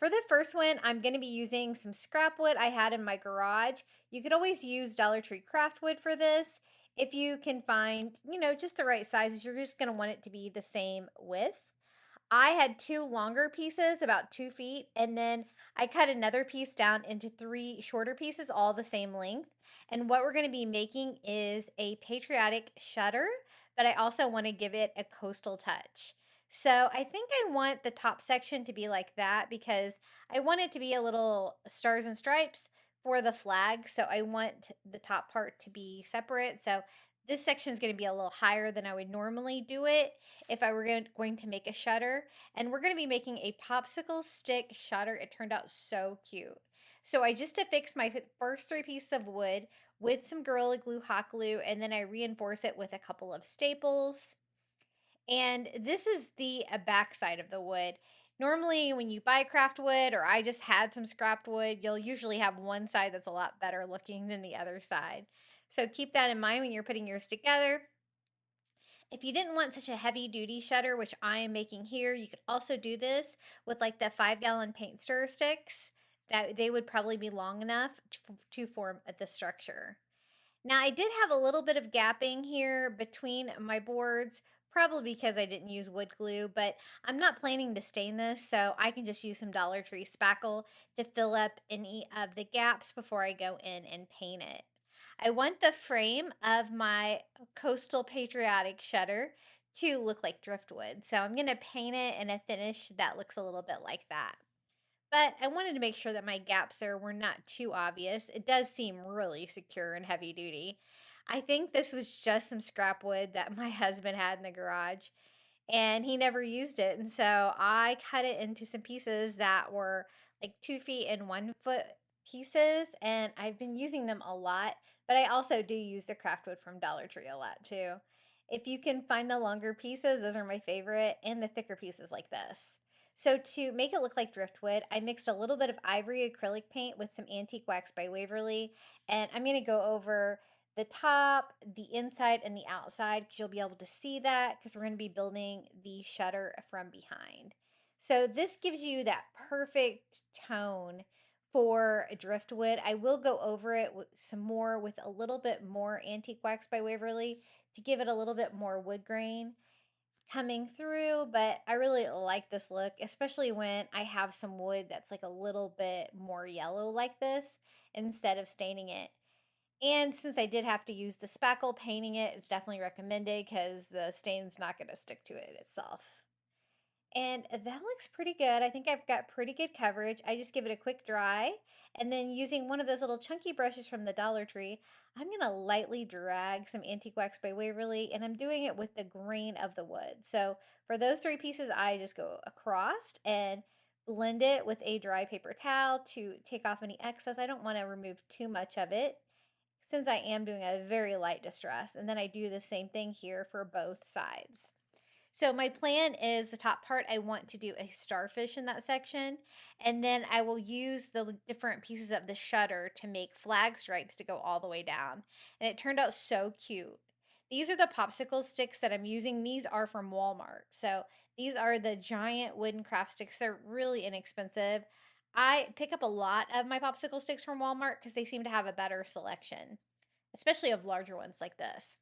For the first one, I'm going to be using some scrap wood I had in my garage. You could always use Dollar Tree craft wood for this. If you can find, just the right sizes, you're just going to want it to be the same width. I had two longer pieces, about 2 feet, and then I cut another piece down into three shorter pieces, all the same length. And what we're going to be making is a patriotic shutter, but I also want to give it a coastal touch. So I think I want the top section to be like that because I want it to be a little stars and stripes for the flag. So I want the top part to be separate. So this section is going to be a little higher than I would normally do it if I were going to make a shutter. And we're going to be making a popsicle stick shutter. It turned out so cute. So I just affixed my first three pieces of wood with some Gorilla Glue hot glue, and then I reinforce it with a couple of staples. And this is the back side of the wood. Normally, when you buy craft wood, or I just had some scrapped wood, you'll usually have one side that's a lot better looking than the other side. So keep that in mind when you're putting yours together. If you didn't want such a heavy duty shutter, which I am making here, you could also do this with like the 5-gallon paint stir sticks. That they would probably be long enough to form the structure. Now I did have a little bit of gapping here between my boards, probably because I didn't use wood glue, but I'm not planning to stain this, so I can just use some Dollar Tree spackle to fill up any of the gaps before I go in and paint it. I want the frame of my Coastal Patriotic shutter to look like driftwood, so I'm going to paint it in a finish that looks a little bit like that. But I wanted to make sure that my gaps there were not too obvious. It does seem really secure and heavy duty. I think this was just some scrap wood that my husband had in the garage and he never used it. And so I cut it into some pieces that were like 2 feet and 1 foot pieces. And I've been using them a lot, but I also do use the craft wood from Dollar Tree a lot too. If you can find the longer pieces, those are my favorite, and the thicker pieces like this. So to make it look like driftwood, I mixed a little bit of ivory acrylic paint with some antique wax by Waverly, and I'm going to go over the top, the inside, and the outside because you'll be able to see that because we're going to be building the shutter from behind. So this gives you that perfect tone for driftwood. I will go over it with some more with a little bit more antique wax by Waverly to give it a little bit more wood grain coming through, but I really like this look, especially when I have some wood that's like a little bit more yellow like this instead of staining it. And since I did have to use the spackle painting it, it's definitely recommended because the stain's not going to stick to it itself. And that looks pretty good. I think I've got pretty good coverage. I just give it a quick dry, and then using one of those little chunky brushes from the Dollar Tree, I'm going to lightly drag some Antique Wax by Waverly, and I'm doing it with the grain of the wood. So for those three pieces, I just go across and blend it with a dry paper towel to take off any excess. I don't want to remove too much of it since I am doing a very light distress. And then I do the same thing here for both sides. So my plan is the top part, I want to do a starfish in that section, and then I will use the different pieces of the shutter to make flag stripes to go all the way down. And it turned out so cute. These are the popsicle sticks that I'm using. These are from Walmart. So these are the giant wooden craft sticks. They're really inexpensive. I pick up a lot of my popsicle sticks from Walmart because they seem to have a better selection, especially of larger ones like this.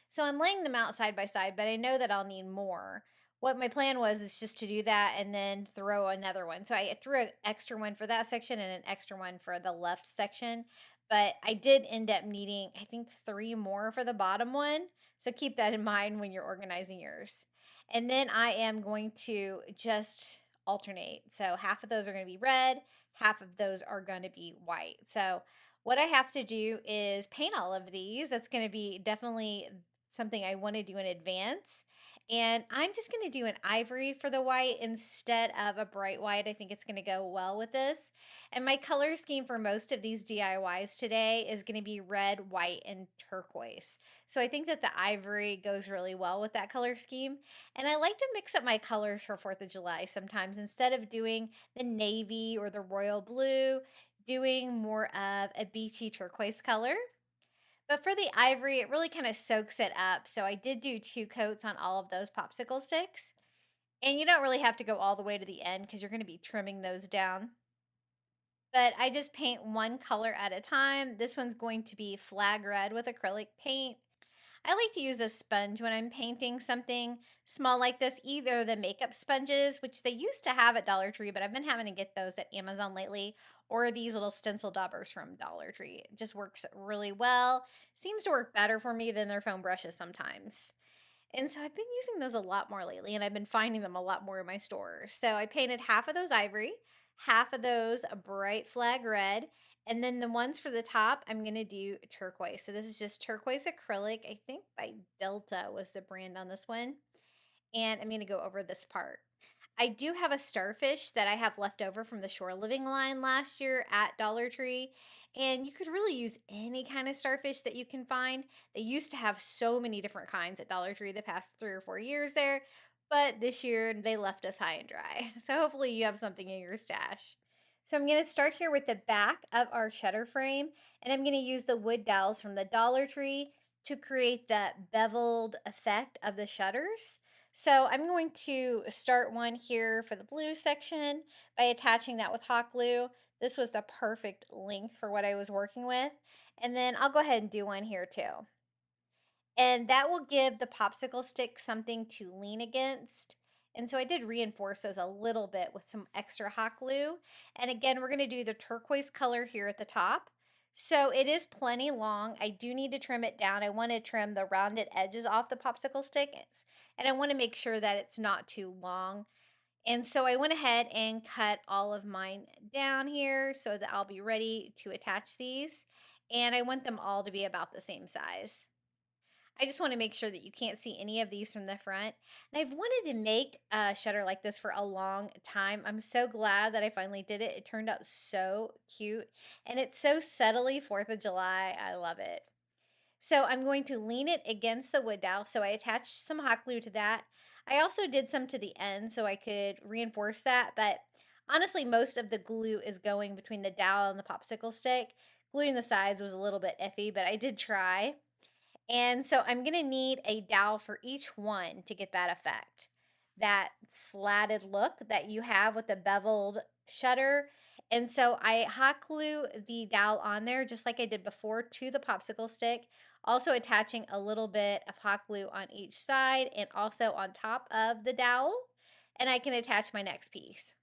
So I'm laying them out side by side, but I know that I'll need more. What my plan was is just to do that and then throw another one. So I threw an extra one for that section and an extra one for the left section. But I did end up needing, I think, 3 more for the bottom one. So keep that in mind when you're organizing yours. And then I am going to just alternate. So half of those are going to be red, half of those are going to be white. So what I have to do is paint all of these. That's going to be definitely something I want to do in advance. And I'm just going to do an ivory for the white instead of a bright white. I think it's going to go well with this. And my color scheme for most of these DIYs today is going to be red, white, and turquoise. So I think that the ivory goes really well with that color scheme. And I like to mix up my colors for 4th of July sometimes. Instead of doing the navy or the royal blue, doing more of a beachy turquoise color. But for the ivory, it really kind of soaks it up. So I did do 2 coats on all of those popsicle sticks. And you don't really have to go all the way to the end because you're going to be trimming those down. But I just paint one color at a time. This one's going to be flag red with acrylic paint. I like to use a sponge when I'm painting something small like this, either the makeup sponges, which they used to have at Dollar Tree, but I've been having to get those at Amazon lately, or these little stencil daubers from Dollar Tree. It just works really well. Seems to work better for me than their foam brushes sometimes. And so I've been using those a lot more lately, and I've been finding them a lot more in my stores. So I painted half of those ivory, half of those a bright flag red, and then the ones for the top, I'm going to do turquoise. So this is just turquoise acrylic. I think by Delta was the brand on this one. And I'm going to go over this part. I do have a starfish that I have left over from the Shore Living line last year at Dollar Tree. And you could really use any kind of starfish that you can find. They used to have so many different kinds at Dollar Tree the past 3 or 4 years there. But this year they left us high and dry. So hopefully you have something in your stash. So I'm going to start here with the back of our shutter frame. And I'm going to use the wood dowels from the Dollar Tree to create that beveled effect of the shutters. So I'm going to start one here for the blue section by attaching that with hot glue. This was the perfect length for what I was working with. And then I'll go ahead and do one here too. And that will give the popsicle stick something to lean against. And so I did reinforce those a little bit with some extra hot glue. And again, we're going to do the turquoise color here at the top. So it is plenty long. I do need to trim it down. I want to trim the rounded edges off the popsicle sticks, and I want to make sure that it's not too long. And so I went ahead and cut all of mine down here so that I'll be ready to attach these. And I want them all to be about the same size. I just want to make sure that you can't see any of these from the front. And I've wanted to make a shutter like this for a long time. I'm so glad that I finally did it. It turned out so cute. And it's so subtly 4th of July. I love it. So I'm going to lean it against the wood dowel. So I attached some hot glue to that. I also did some to the end so I could reinforce that. But honestly, most of the glue is going between the dowel and the popsicle stick. Gluing the sides was a little bit iffy, but I did try. And so I'm going to need a dowel for each one to get that effect. That slatted look that you have with the beveled shutter. And so I hot glue the dowel on there just like I did before to the popsicle stick, also attaching a little bit of hot glue on each side and also on top of the dowel. And I can attach my next piece.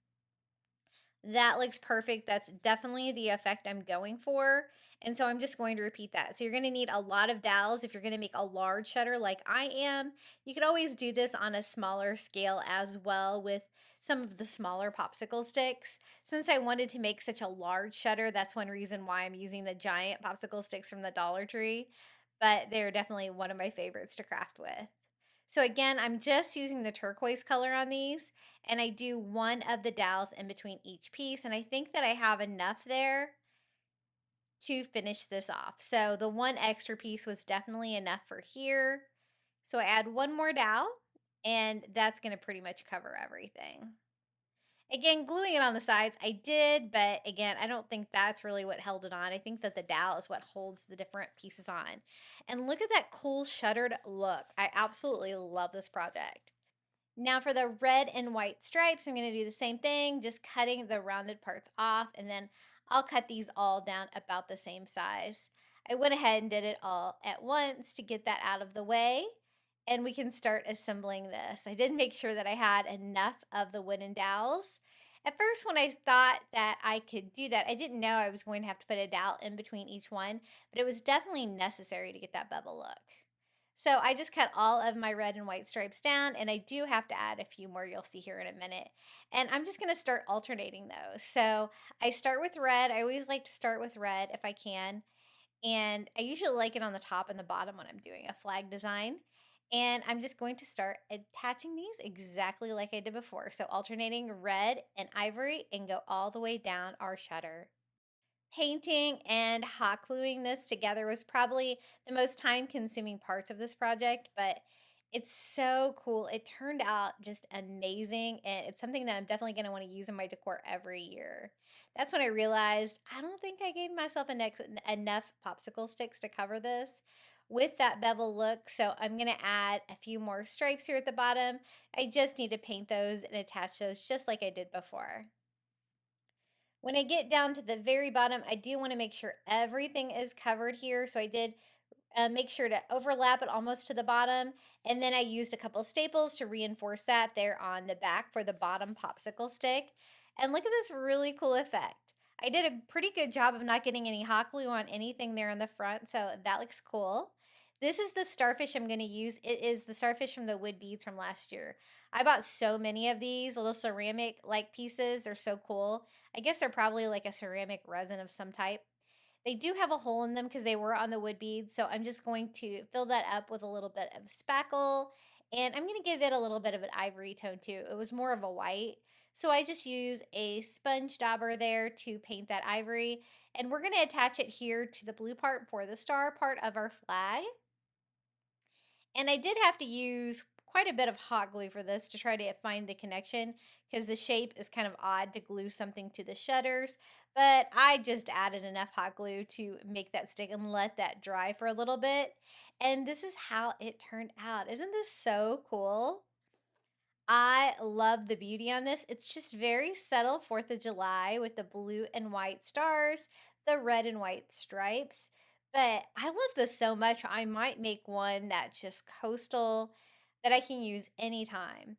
That looks perfect. That's definitely the effect I'm going for. And so I'm just going to repeat that. So you're going to need a lot of dowels if you're going to make a large shutter like I am. You could always do this on a smaller scale as well with some of the smaller popsicle sticks. Since I wanted to make such a large shutter, that's one reason why I'm using the giant popsicle sticks from the Dollar Tree. But they're definitely one of my favorites to craft with. So again, I'm just using the turquoise color on these, and I do one of the dowels in between each piece, and I think that I have enough there to finish this off. So the one extra piece was definitely enough for here. So I add one more dowel, and that's going to pretty much cover everything. Again, gluing it on the sides, I did, but again, I don't think that's really what held it on. I think that the dowel is what holds the different pieces on. And look at that cool shuttered look. I absolutely love this project. Now for the red and white stripes, I'm going to do the same thing, just cutting the rounded parts off, and then I'll cut these all down about the same size. I went ahead and did it all at once to get that out of the way, and we can start assembling this. I did make sure that I had enough of the wooden dowels. At first, when I thought that I could do that, I didn't know I was going to have to put a dowel in between each one, but it was definitely necessary to get that bevel look. So I just cut all of my red and white stripes down, and I do have to add a few more you'll see here in a minute. And I'm just going to start alternating those. So I start with red. I always like to start with red if I can. And I usually like it on the top and the bottom when I'm doing a flag design. And I'm just going to start attaching these exactly like I did before. So alternating red and ivory and go all the way down our shutter. Painting and hot gluing this together was probably the most time consuming parts of this project, but it's so cool. It turned out just amazing, and it's something that I'm definitely going to want to use in my decor every year. That's when I realized I don't think I gave myself enough popsicle sticks to cover this, with that bevel look. So I'm going to add a few more stripes here at the bottom. I just need to paint those and attach those just like I did before. When I get down to the very bottom, I do want to make sure everything is covered here. So I did make sure to overlap it almost to the bottom. And then I used a couple of staples to reinforce that there on the back for the bottom popsicle stick. And look at this really cool effect. I did a pretty good job of not getting any hot glue on anything there in the front, so that looks cool. This is the starfish I'm going to use. It is the starfish from the wood beads from last year. I bought so many of these little ceramic like pieces. They're so cool. I guess they're probably like a ceramic resin of some type. They do have a hole in them because they were on the wood beads, so I'm just going to fill that up with a little bit of spackle, and I'm going to give it a little bit of an ivory tone too. It was more of a white, so I just use a sponge dauber there to paint that ivory, and we're going to attach it here to the blue part for the star part of our flag. And I did have to use quite a bit of hot glue for this to try to find the connection because the shape is kind of odd to glue something to the shutters. But I just added enough hot glue to make that stick and let that dry for a little bit. And this is how it turned out. Isn't this so cool? I love the beauty on this. It's just very subtle 4th of July with the blue and white stars, the red and white stripes. But I love this so much. I might make one that's just coastal that I can use anytime.